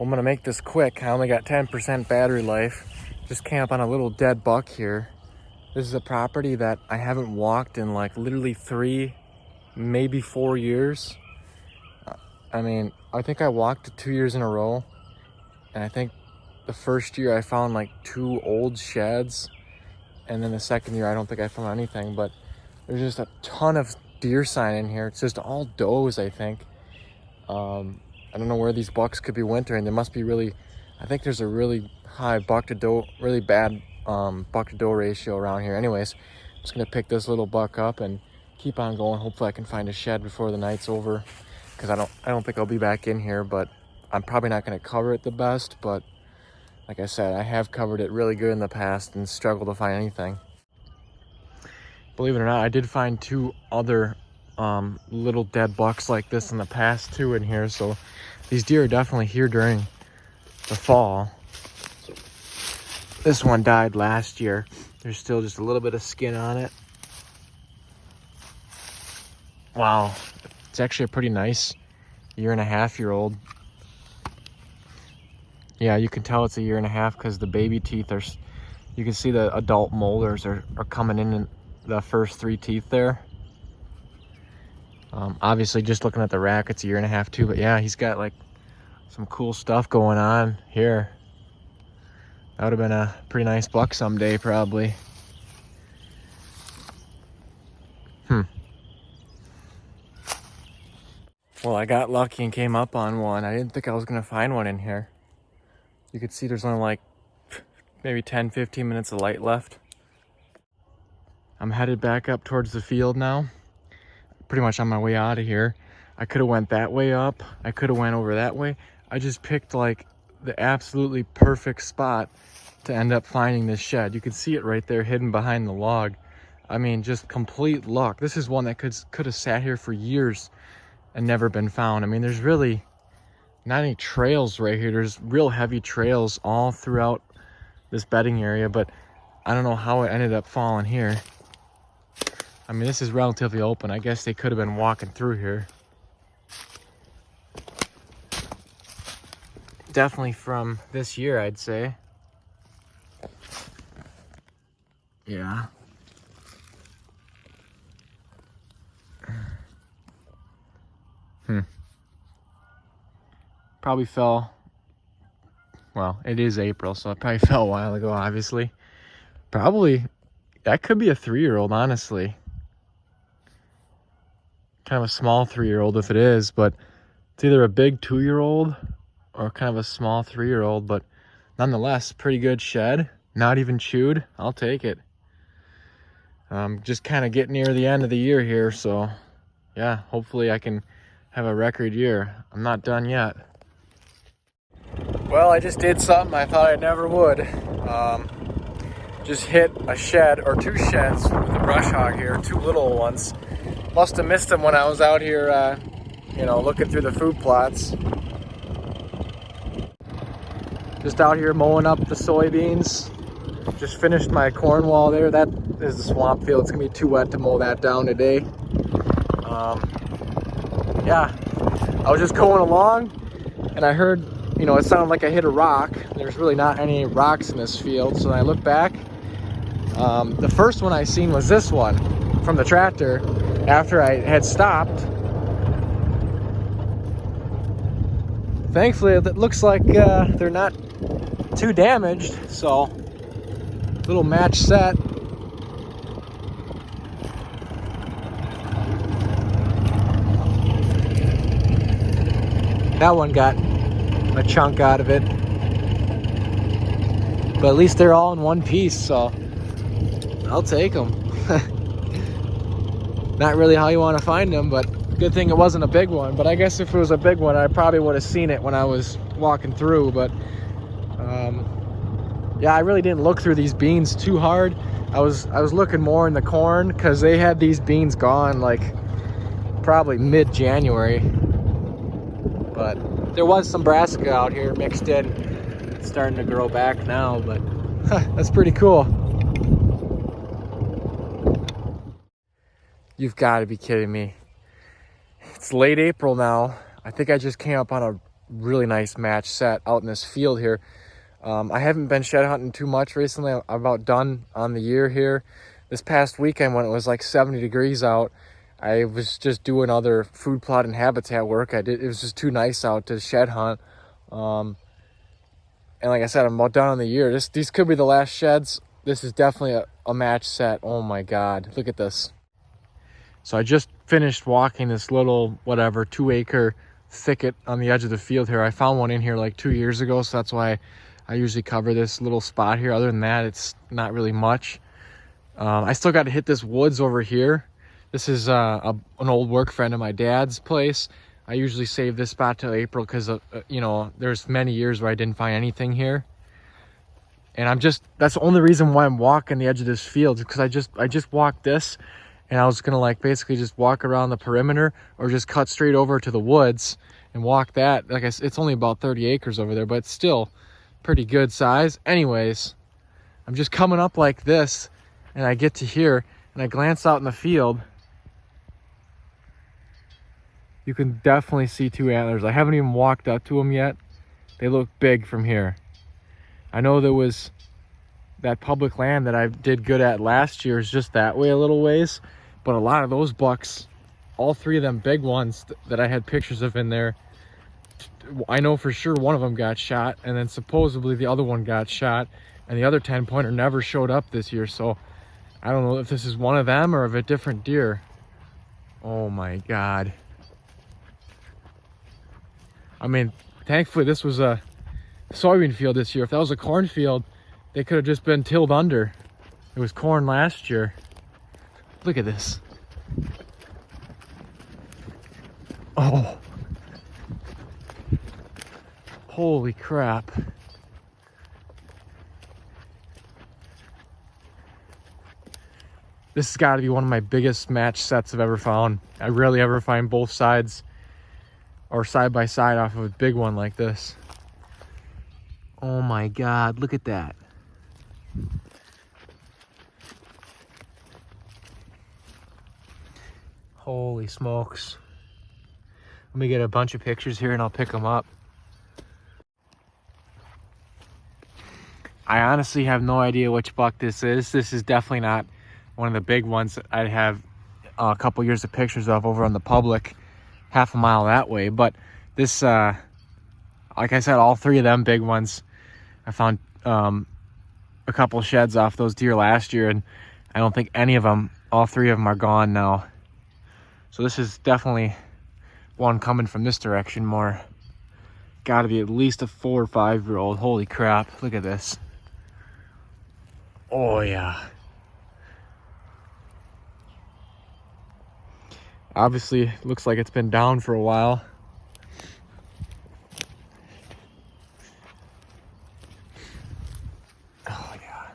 I'm gonna make this quick. I only got 10% battery life. Just came up on a little dead buck here. This is a property that I haven't walked in like literally 3, maybe 4 years. I mean, I think I walked it 2 years in a row. And I think the first year I found like 2 old sheds. And then the second year, I don't think I found anything, but there's just a ton of deer sign in here. It's just all does, I think. I don't know where these bucks could be wintering. There must be really, I think there's a really high buck to doe, really bad buck to doe ratio around here. Anyways, I'm just gonna pick this little buck up and keep on going. Hopefully I can find a shed before the night's over, because I don't think I'll be back in here, but I'm probably not gonna cover it the best. But like I said, I have covered it really good in the past and struggled to find anything. Believe it or not, I did find 2 other little dead bucks like this in the past too in here. So these deer are definitely here during the fall. This one died last year. There's still just a little bit of skin on it. Wow, it's actually a pretty nice 1.5-year-old. Yeah, you can tell it's a 1.5 because the baby teeth are, you can see the adult molars are coming in the first 3 teeth there. Obviously, just looking at the rack, it's a 1.5 too, but yeah, he's got like some cool stuff going on here. That would have been a pretty nice buck someday, probably. Well, I got lucky and came up on one. I didn't think I was gonna find one in here. You could see there's only like maybe 10-15 minutes of light left. I'm headed back up towards the field now. Pretty much on my way out of here. I could have went that way up. I could have went over that way. I just picked like the absolutely perfect spot to end up finding this shed. You can see it right there hidden behind the log. I mean, just complete luck. This is one that could have sat here for years and never been found. I mean, there's really not any trails right here. There's real heavy trails all throughout this bedding area, but I don't know how it ended up falling here. I mean, this is relatively open. I guess they could have been walking through here. Definitely from this year, I'd say. Yeah. Probably fell, well, it is April, so it probably fell a while ago, obviously. Probably, that could be a 3-year-old, honestly. Kind of a small 3-year-old if it is, but it's either a big 2-year-old or kind of a small 3-year-old, but nonetheless, pretty good shed. Not even chewed. I'll take it. Just kind of getting near the end of the year here, so yeah, hopefully I can have a record year. I'm not done yet. Well, I just did something I thought I never would. Just hit a shed, or 2 sheds with a brush hog here, 2 little ones. Must have missed them when I was out here, you know, looking through the food plots. Just out here mowing up the soybeans. Just finished my corn wall there. That is the swamp field. It's gonna be too wet to mow that down today. Yeah, I was just going along and I heard, you know, it sounded like I hit a rock. There's really not any rocks in this field. So I looked back. The first one I seen was this one from the tractor after I had stopped. Thankfully, it looks like they're not too damaged. So, little match set. That one got a chunk out of it, but at least they're all in one piece, so I'll take them. Not really how you want to find them, but good thing it wasn't a big one. But I guess if it was a big one, I probably would have seen it when I was walking through. But yeah, I really didn't look through these beans too hard. I was looking more in the corn because they had these beans gone like probably mid-January. But there was some brassica out here mixed in. It's starting to grow back now, but that's pretty cool. You've got to be kidding me. It's late April now. I think I just came up on a really nice match set out in this field here. I haven't been shed hunting too much recently. I'm about done on the year here. This past weekend when it was like 70 degrees out, I was just doing other food plot and habitat work. It was just too nice out to shed hunt. And like I said, I'm about done on the year. These could be the last sheds. This is definitely a match set. Oh my God, look at this. So I just finished walking this little, whatever, 2-acre thicket on the edge of the field here. I found one in here like 2 years ago, so that's why I usually cover this little spot here. Other than that, it's not really much. I still got to hit this woods over here. This is an old work friend of my dad's place. I usually save this spot till April because, you know, there's many years where I didn't find anything here. And that's the only reason why I'm walking the edge of this field, because I just walked this, and I was gonna like basically just walk around the perimeter or just cut straight over to the woods and walk that. Like I said, it's only about 30 acres over there, but it's still pretty good size. Anyways, I'm just coming up like this, and I get to here, and I glance out in the field. You can definitely see 2 antlers. I haven't even walked up to them yet. They look big from here. I know there was that public land that I did good at last year is just that way a little ways, but a lot of those bucks, all 3 of them big ones that I had pictures of in there, I know for sure one of them got shot, and then supposedly the other one got shot, and the other 10-pointer never showed up this year. So I don't know if this is one of them or of a different deer. Oh my God. I mean, thankfully this was a soybean field this year. If that was a cornfield, they could have just been tilled under. It was corn last year. Look at this. Oh. Holy crap. This has got to be one of my biggest match sets I've ever found. I rarely ever find both sides or side by side off of a big one like this. Oh my God, look at that. Holy smokes. Let me get a bunch of pictures here and I'll pick them up. I honestly have no idea which buck this is. This is definitely not one of the big ones that I have a couple years of pictures of over on the public, half a mile that way. But this, like I said, all 3 of them big ones, I found a couple sheds off those deer last year, and I don't think any of them, all 3 of them are gone now. So this is definitely one coming from this direction more. Got to be at least a 4 or 5 year old. Holy crap, look at this. Oh yeah. Obviously looks like it's been down for a while. Oh yeah.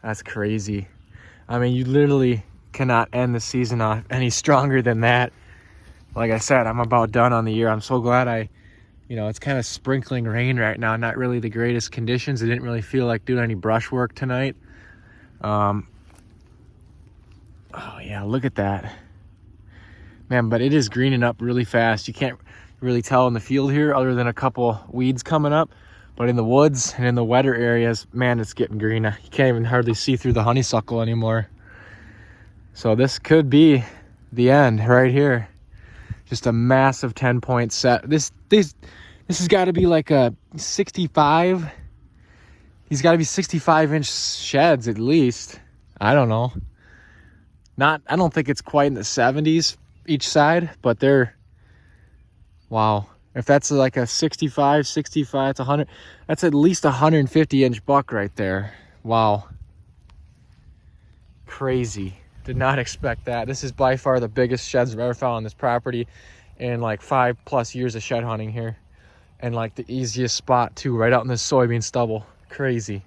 That's crazy. I mean, you literally cannot end the season off any stronger than that. Like I said, I'm about done on the year. I'm so glad you know, it's kind of sprinkling rain right now. Not really the greatest conditions. I didn't really feel like doing any brush work tonight. Oh yeah, look at that. Man, but it is greening up really fast. You can't really tell in the field here other than a couple weeds coming up. But in the woods and in the wetter areas, man, it's getting greener. You can't even hardly see through the honeysuckle anymore. So this could be the end right here. Just a massive 10-point set. This has got to be like a 65. He's got to be 65-inch sheds at least. I don't know. I don't think it's quite in the 70s each side, but they're, wow. If that's like a 65, it's 100. That's at least a 150-inch buck right there. Wow. Crazy. Did not expect that. This is by far the biggest sheds I've ever found on this property in like 5+ years of shed hunting here. And like the easiest spot too, right out in this soybean stubble. Crazy.